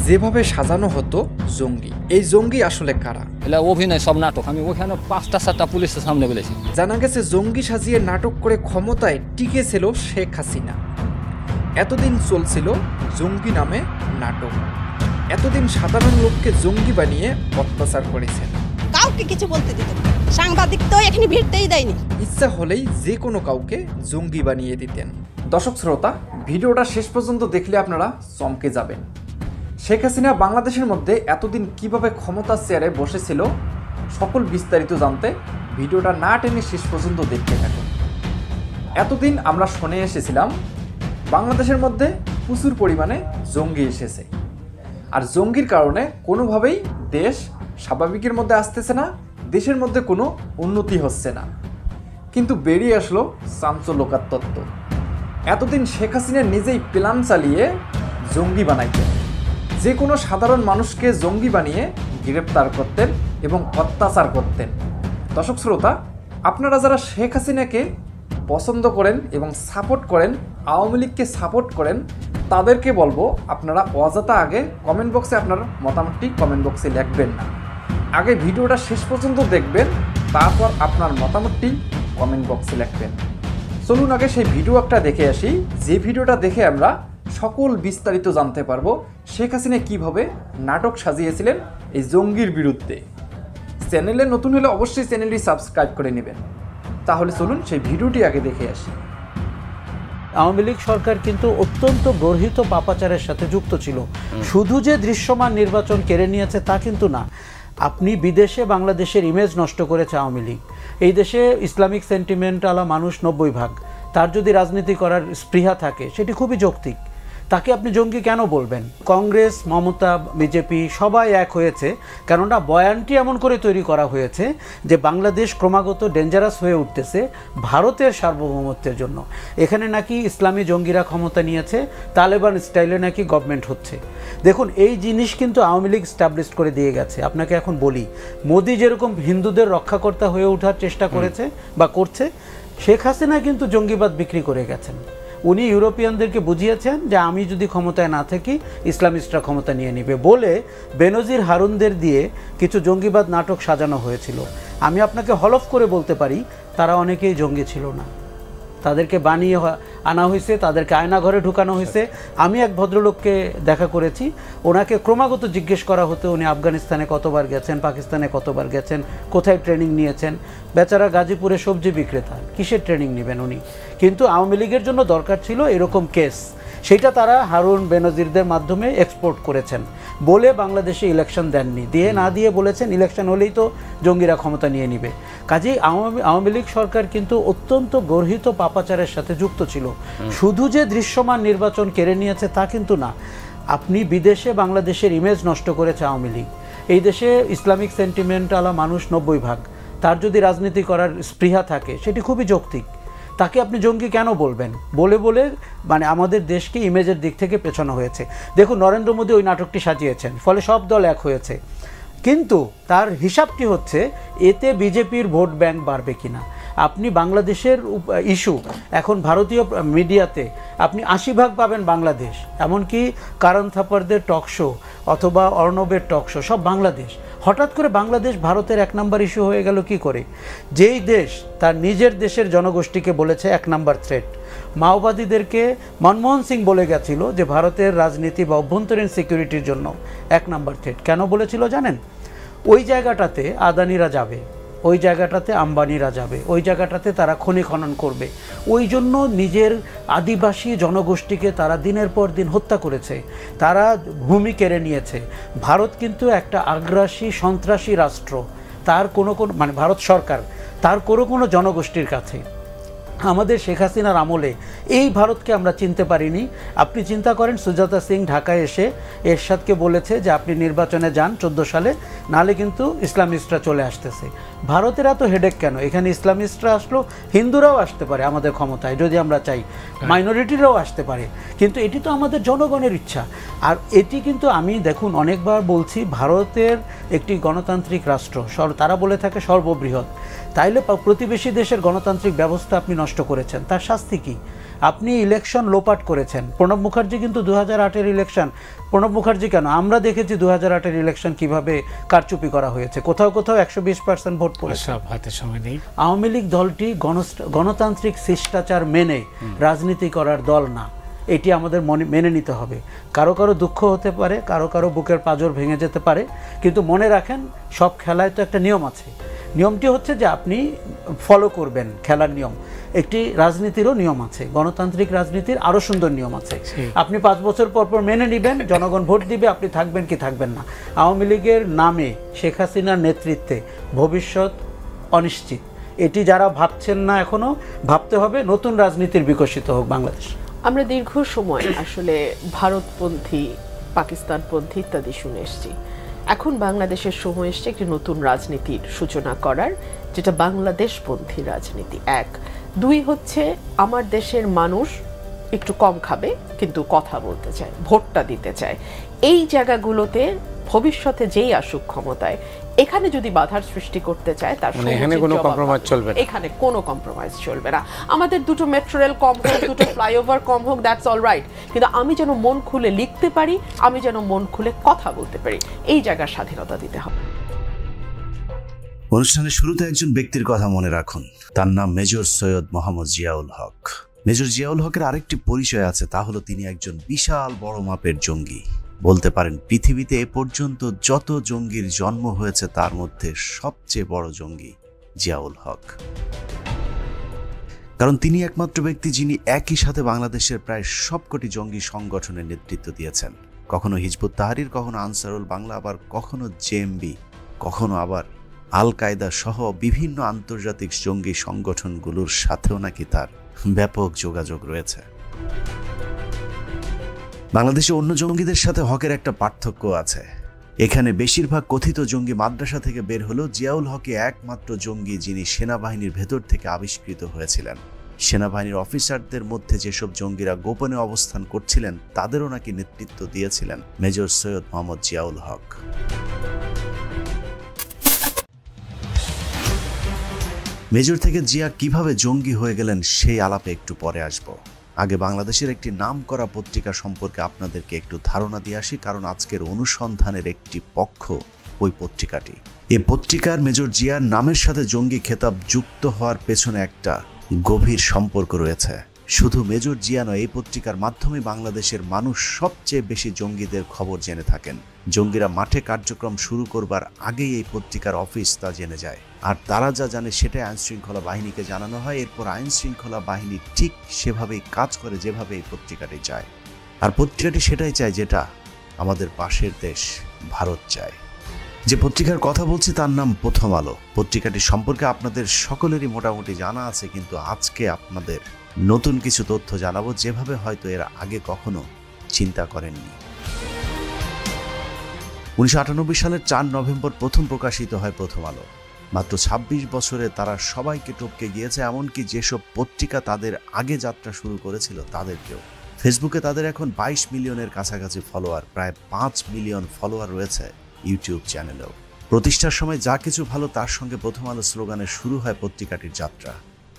যেভাবে সাজানো হতো জঙ্গি, এই জঙ্গি আসলে কারা? এটা অভিনয়, সব নাটক। আমি ওখানে 5টা-7টা পুলিশের সামনে বলেছি। জানা গেছে জঙ্গি সাজিয়ে নাটক করে ক্ষমতায় টিকেছিল শেখ হাসিনা। এতদিন চলছিল জঙ্গি নামে নাটক। এতদিন সাধারণ লোককে জঙ্গি বানিয়ে অত্যাচার করেছেন। কাউকে কিছু বলতে দিত না, সাংবাদিক তো এখানে ভিড়তেই দেয়নি। ইচ্ছা হলেই যে কোনো কাউকে জঙ্গি বানিয়ে দিতেন। দর্শক শ্রোতা, ভিডিওটা শেষ পর্যন্ত দেখলে আপনারা চমকে যাবেন। শেখ হাসিনা বাংলাদেশের মধ্যে এতদিন কিভাবে ক্ষমতার চেয়ারে বসেছিল সকল বিস্তারিত জানতে ভিডিওটা না টেনে শেষ পর্যন্ত দেখতে থাকুন। এতদিন আমরা শুনে এসেছিলাম বাংলাদেশের মধ্যে প্রচুর পরিমাণে জঙ্গি এসেছে, আর জঙ্গির কারণে কোনোভাবেই দেশ স্বাভাবিকের মধ্যে আসতেছে না, দেশের মধ্যে কোনো উন্নতি হচ্ছে না। কিন্তু বেরিয়ে আসলো চাঞ্চল্যকর তত্ত্ব। এতদিন শেখ হাসিনা নিজেই প্ল্যান চালিয়ে জঙ্গি বানাইতেন, যে কোনো সাধারণ মানুষকে জঙ্গি বানিয়ে গ্রেপ্তার করতেন এবং অত্যাচার করতেন। দর্শক শ্রোতা, আপনারা যারা শেখ হাসিনাকে পছন্দ করেন এবং সাপোর্ট করেন, আওয়ামী লীগকে সাপোর্ট করেন, তাদেরকে বলবো আপনারা অযথা আগে কমেন্ট বক্সে আপনার মতামতটি কমেন্ট বক্সে লিখবেন না। আগে ভিডিওটা শেষ পর্যন্ত দেখবেন, তারপর আপনার মতামতটি কমেন্ট বক্সে লিখবেন। চলুন আগে সেই ভিডিও একটা দেখে আসি, যে ভিডিওটা দেখে আমরা সকল বিস্তারিত জানতে পারবো শেখ হাসিনা কীভাবে নাটক সাজিয়েছিলেন এই জঙ্গির বিরুদ্ধে। চ্যানেলে নতুন হলে অবশ্যই চ্যানেলটি সাবস্ক্রাইব করে নেবেন। তাহলে চলুন সেই ভিডিওটি আগে দেখে আসি। আওয়ামী লীগ সরকার কিন্তু অত্যন্ত গর্হিত পাপাচারের সাথে যুক্ত ছিল। শুধু যে দৃশ্যমান নির্বাচন কেড়ে নিয়েছে তা কিন্তু না, আপনি বিদেশে বাংলাদেশের ইমেজ নষ্ট করেছে আওয়ামী লীগ। এই দেশে ইসলামিক সেন্টিমেন্টালা মানুষ 90%। তার যদি রাজনীতি করার স্পৃহা থাকে সেটি খুবই যৌক্তিক। তাকে আপনি জঙ্গি কেন বলবেন? কংগ্রেস, মমতা, বিজেপি সবাই এক হয়েছে, কেননা বয়ানটি এমন করে তৈরি করা হয়েছে যে বাংলাদেশ ক্রমাগত ডেঞ্জারাস হয়ে উঠতেছে ভারতের সার্বভৌমত্বের জন্য। এখানে নাকি ইসলামী জঙ্গিরা ক্ষমতা নিয়েছে, তালেবান স্টাইলে নাকি গভর্নমেন্ট হচ্ছে। দেখুন, এই জিনিস কিন্তু আওয়ামী লীগ স্টাবলিশ করে দিয়ে গেছে। আপনাকে এখন বলি, মোদি যেরকম হিন্দুদের রক্ষাকর্তা হয়ে ওঠার চেষ্টা করেছে বা করছে, শেখ হাসিনা কিন্তু জঙ্গিবাদ বিক্রি করে গেছেন। উনি ইউরোপিয়ানদেরকে বুঝিয়েছেন যে আমি যদি ক্ষমতায় না থাকি ইসলামিস্টরা ক্ষমতা নিয়ে নেবে বলে বেনজির হারুনদের দিয়ে কিছু জঙ্গিবাদ নাটক সাজানো হয়েছিল। আমি আপনাকে হলফ করে বলতে পারি তারা অনেকেই জঙ্গি ছিল না, তাদেরকে বানিয়ে আনা হয়েছে, তাদেরকে আয়নাঘরে ঢুকানো হয়েছে। আমি এক ভদ্রলোককে দেখা করেছি, ওনাকে ক্রমাগত জিজ্ঞেস করা হতো উনি আফগানিস্তানে কতবার গেছেন, পাকিস্তানে কতবার গেছেন, কোথায় ট্রেনিং নিয়েছেন। বেচারা গাজীপুরে সবজি বিক্রেতা, কিসের ট্রেনিং নেবেন উনি? কিন্তু আওয়ামী লীগের জন্য দরকার ছিল এরকম কেস, সেটা তারা হারুন বেনজিরদের মাধ্যমে এক্সপোর্ট করেছেন বলে বাংলাদেশে ইলেকশন দেননি। দিয়ে না দিয়ে বলেছেন ইলেকশন হলেই তো জঙ্গিরা ক্ষমতা নিয়ে নিবে। কাজেই আওয়ামী লীগ সরকার কিন্তু অত্যন্ত গর্হিত পাপাচারের সাথে যুক্ত ছিল। শুধু যে দৃশ্যমান নির্বাচন কেড়ে নিয়েছে তা কিন্তু না, আপনি বিদেশে বাংলাদেশের ইমেজ নষ্ট করেছে আওয়ামী লীগ। এই দেশে ইসলামিক সেন্টিমেন্টালা মানুষ 90%। তার যদি রাজনীতি করার স্পৃহা থাকে সেটি খুবই যৌক্তিক। তাকে আপনি জঙ্গি কেন বলবেন? বলে মানে আমাদের দেশকে ইমেজের দিক থেকে পেছানো হয়েছে। দেখুন, নরেন্দ্র মোদী ওই নাটকটি সাজিয়েছেন, ফলে সব দল এক হয়েছে। কিন্তু তার হিসাবটি হচ্ছে এতে বিজেপির ভোট ব্যাংক বাড়বে কিনা। আপনি বাংলাদেশের ইস্যু এখন ভারতীয় মিডিয়াতে আপনি 80% পাবেন বাংলাদেশ, এমনকি কারণ থাপারদের টক শো অথবা অর্ণবের টক শো সব বাংলাদেশ। হঠাৎ করে বাংলাদেশ ভারতের 1 নম্বর ইস্যু হয়ে গেল কি করে? যেই দেশ তার নিজের দেশের জনগোষ্ঠীকে বলেছে 1 নম্বর থ্রেট। মাওবাদীদেরকে মনমোহন সিং বলে গেছিল যে ভারতের রাজনীতি বা অভ্যন্তরীণ সিকিউরিটির জন্য 1 নম্বর থ্রেট। কেন বলেছিল জানেন? ওই জায়গাটাতে আদানিরা যাবে, ওই জায়গাটাতে আম্বানিরা যাবে, ওই জায়গাটাতে তারা খনি খনন করবে। ওই জন্য নিজের আদিবাসী জনগোষ্ঠীকে তারা দিনের পর দিন হত্যা করেছে, তারা ভূমি কেড়ে নিয়েছে। ভারত কিন্তু একটা আগ্রাসী সন্ত্রাসী রাষ্ট্র, তার কোনো মানে ভারত সরকার তার কোনো জনগোষ্ঠীর কাছে। আমাদের শেখ হাসিনার আমলে এই ভারতকে আমরা চিনতে পারিনি। আপনি চিন্তা করেন, সুজাতা সিং ঢাকায় এসে এরশাদকে বলেছে যে আপনি নির্বাচনে যান 14 সালে, নালে কিন্তু ইসলামিস্টরা চলে আসতেছে। ভারতের এত হেডেক কেন? এখানে ইসলামিস্টরা আসলো, হিন্দুরাও আসতে পারে আমাদের ক্ষমতায় যদি আমরা চাই, মাইনরিটিরাও আসতে পারে, কিন্তু এটি তো আমাদের জনগণের ইচ্ছা। আর এটি কিন্তু আমি দেখুন অনেকবার বলছি, ভারতের একটি গণতান্ত্রিক রাষ্ট্র, তারা বলে থাকে সর্ববৃহৎ। তাইলে প্রতিবেশী দেশের গণতান্ত্রিক ব্যবস্থা আপনি নষ্ট করেছেন, তার শাস্তি কি? আপনি ইলেকশন লোপাট করেছেন। প্রণব মুখার্জি কিন্তু 2008-এর ইলেকশন, প্রণব মুখার্জি কেন, আমরা দেখেছি 2008-এর ইলেকশন কিভাবে কারচুপি করা হয়েছে, কোথাও কোথাও 120% ভোট পড়েছে। আওয়ামী লীগ দলটি গণতান্ত্রিক শিষ্টাচার মেনে রাজনীতি করার দল না, এটি আমাদের মেনে নিতে হবে। কারো কারো দুঃখ হতে পারে, কারো কারো বুকের পাঁজর ভেঙে যেতে পারে, কিন্তু মনে রাখেন সব খেলায় তো একটা নিয়ম আছে। নিয়মটি হচ্ছে যে আপনি ফলো করবেন খেলার নিয়ম। একটি রাজনীতিরও নিয়ম আছে, গণতান্ত্রিক রাজনীতির আরও সুন্দর নিয়ম আছে। আপনি 5 বছর পর পর মেনে নেবেন, জনগণ ভোট দিবে, আপনি থাকবেন কি থাকবেন না। আওয়ামী লীগের নামে শেখ হাসিনার নেতৃত্বে ভবিষ্যৎ অনিশ্চিত। এটি যারা ভাবছেন না এখনও, ভাবতে হবে নতুন রাজনীতির বিকশিত হোক বাংলাদেশ। আমরা দীর্ঘ সময় আসলে ভারতপন্থী, পাকিস্তানপন্থী ইত্যাদি শুনে এসেছি। এখন বাংলাদেশের সময় এসছে একটি নতুন রাজনীতির সূচনা করার, যেটা বাংলাদেশপন্থী রাজনীতি। 1, 2 হচ্ছে আমার দেশের মানুষ একটু কম খাবে কিন্তু কথা বলতে চায়, ভোটটা দিতে চায়। এই জায়গাগুলোতে ভবিষ্যতে যেই আসুক ক্ষমতায়, এখানে যদি বাধার সৃষ্টি করতে চায় তার এখানে কোনো কম্প্রোমাইজ চলবে না, এখানে কোনো কম্প্রোমাইজ চলবে না। আমাদের দুটো মেট্রো রেল কম হোক, দুটো ফ্লাইওভার কম হোক, দ্যাটস অল রাইট, কিন্তু আমি যেন মন খুলে লিখতে পারি, আমি যেন মন খুলে কথা বলতে পারি, এই জায়গার স্বাধীনতা দিতে হবে। অনুষ্ঠানের শুরুতে একজন ব্যক্তির কথা মনে রাখুন, তার নাম মেজর সৈয়দ মোহাম্মদ জিয়াউল হক। মেজর জিয়াউল হকের আরেকটি পরিচয় আছে, তা হলো তিনি একজন বিশাল বড় মাপের জঙ্গি। বলতে পারেন পৃথিবীতে এ পর্যন্ত যত জঙ্গির জন্ম হয়েছে তার মধ্যে সবচেয়ে বড় জঙ্গি জিয়াউল হক। কারণ তিনি একমাত্র ব্যক্তি যিনি একই সাথে বাংলাদেশের প্রায় সবকটি জঙ্গি সংগঠনের নেতৃত্ব দিয়েছেন। কখনো হিজবুত তাহরির, কখনো আনসারুল বাংলা, আবার কখনো জেএমবি, কখনো আবার আল কায়দা সহ বিভিন্ন আন্তর্জাতিক জঙ্গি সংগঠনগুলোর সাথেও নাকি তার ব্যাপক যোগাযোগ রয়েছে। বাংলাদেশে অন্য জঙ্গিদের সাথে হকের একটা পার্থক্য আছে। এখানে বেশিরভাগ কথিত জঙ্গি মাদ্রাসা থেকে বের হলেও জিয়াউল হকই একমাত্র জঙ্গি যিনি সেনাবাহিনীর ভেতর থেকে আবিষ্কৃত হয়েছিলেন। সেনাবাহিনীর অফিসারদের মধ্যে যেসব জঙ্গিরা গোপনে অবস্থান করছিলেন তাদেরও নাকি নেতৃত্ব দিয়েছিলেন মেজর সৈয়দ মোহাম্মদ জিয়াউল হক। মেজর থেকে জিয়া কিভাবে জঙ্গি হয়ে গেলেন সেই আলাপে একটু পরে আসব। আগে বাংলাদেশের একটি নামকরা পত্রিকা সম্পর্কে আপনাদেরকে একটু ধারণা দিয়ে আসি, কারণ আজকের অনুসন্ধানের একটি পক্ষ ওই পত্রিকাটি। এই পত্রিকার মেজর জিয়ার নামের সাথে জঙ্গি খেতাব যুক্ত হওয়ার পেছনে একটা গভীর সম্পর্ক রয়েছে। শুধু মেজর জিয়া নয়, এই পত্রিকার মাধ্যমে বাংলাদেশের মানুষ সবচেয়ে বেশি জঙ্গিদের খবর জেনে থাকেন। জঙ্গিরা মাঠে কার্যক্রম শুরু করবার আগেই এই পত্রিকার অফিস তা জেনে যায়, আর তারা যা জানে সেটাই আইনশৃঙ্খলা বাহিনীকে জানানো হয়। এরপর আইনশৃঙ্খলা বাহিনী ঠিক সেভাবেই কাজ করে যেভাবে এই পত্রিকাটি চায়। আর পত্রিকাটি সেটাই চায় যেটা আমাদের পাশের দেশ ভারত চায়। যে পত্রিকার কথা বলছি তার নাম প্রথম আলো। পত্রিকাটি সম্পর্কে আপনাদের সকলেরই মোটামুটি জানা আছে, কিন্তু আজকে আপনাদের নতুন কিছু তথ্য জানাবো যেভাবে হয়তো এর আগে কখনো চিন্তা করেননি। 1998 সালের 4 নভেম্বর প্রথম প্রকাশিত হয় প্রথম আলো। মাত্র 26 বছরে তারা সবাইকে টপকে গিয়েছে, এমনকি যেসব পত্রিকা তাদের আগে যাত্রা শুরু করেছিল তাদেরকেও। ফেসবুকে তাদের এখন 22 মিলিয়নের কাছাকাছি ফলোয়ার, প্রায় 5 মিলিয়ন ফলোয়ার রয়েছে ইউটিউব চ্যানেলেও। প্রতিষ্ঠার সময় যা কিছু ভালো তার সঙ্গে প্রথম আলো স্লোগানে শুরু হয় পত্রিকাটির যাত্রা।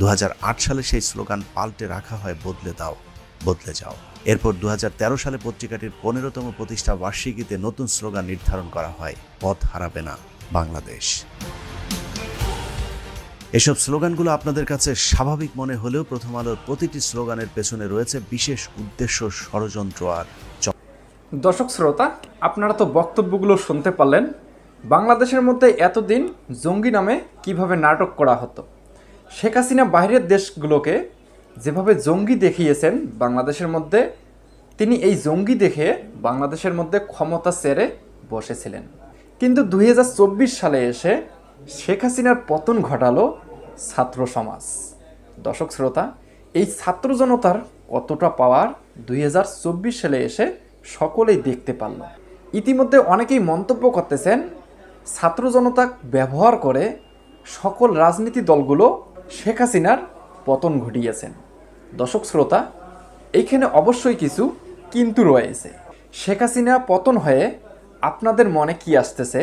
2008 সালে সেই স্লোগান পাল্টে রাখা হয় বদলে দাও, বদলে যাও। এরপর 2013 সালে পত্রিকাটির 15তম প্রতিষ্ঠা বার্ষিকীতে নতুন স্লোগান নির্ধারণ করা হয়, পথ হারাবে না বাংলাদেশ। এসব স্লোগানগুলো আপনাদের কাছে স্বাভাবিক মনে হলেও প্রথম আলোর প্রতিটি স্লোগানের পেছনে রয়েছে বিশেষ উদ্দেশ্য, ষড়যন্ত্র আর দর্শক শ্রোতা, আপনারা তো বক্তব্যগুলো শুনতে পারলেন। বাংলাদেশের মধ্যে এতদিন জঙ্গি নামে কিভাবে নাটক করা হতো। শেখ হাসিনা বাইরের দেশগুলোকে যেভাবে জঙ্গি দেখিয়েছেন বাংলাদেশের মধ্যে, তিনি এই জঙ্গি দেখে বাংলাদেশের মধ্যে ক্ষমতা ছেড়ে বসেছিলেন। কিন্তু 2024 সালে এসে শেখ হাসিনার পতন ঘটালো ছাত্র সমাজ। দর্শক শ্রোতা, এই ছাত্র জনতার কতটা পাওয়ার 2024 সালে এসে সকলেই দেখতে পারল। ইতিমধ্যে অনেকেই মন্তব্য করতেছেন ছাত্র জনতা ব্যবহার করে সকল রাজনীতি দলগুলো শেখ হাসিনার পতন ঘটিয়েছেন। দর্শক শ্রোতা, এইখানে অবশ্যই কিছু কিন্তু রয়েছে। শেখ হাসিনা পতন হয়ে আপনাদের মনে কি আসতেছে?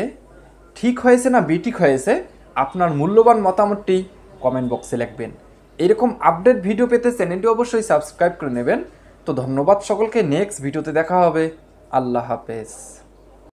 ঠিক হয়েছে না বেঠিক হয়েছে? আপনার মূল্যবান মতামতটি কমেন্ট বক্সে লিখবেন। এরকম আপডেট ভিডিও পেতে চ্যানেলটি অবশ্যই সাবস্ক্রাইব করে নেবেন। তো ধন্যবাদ সকলকে, নেক্সট ভিডিওতে দেখা হবে। আল্লাহ হাফেজ।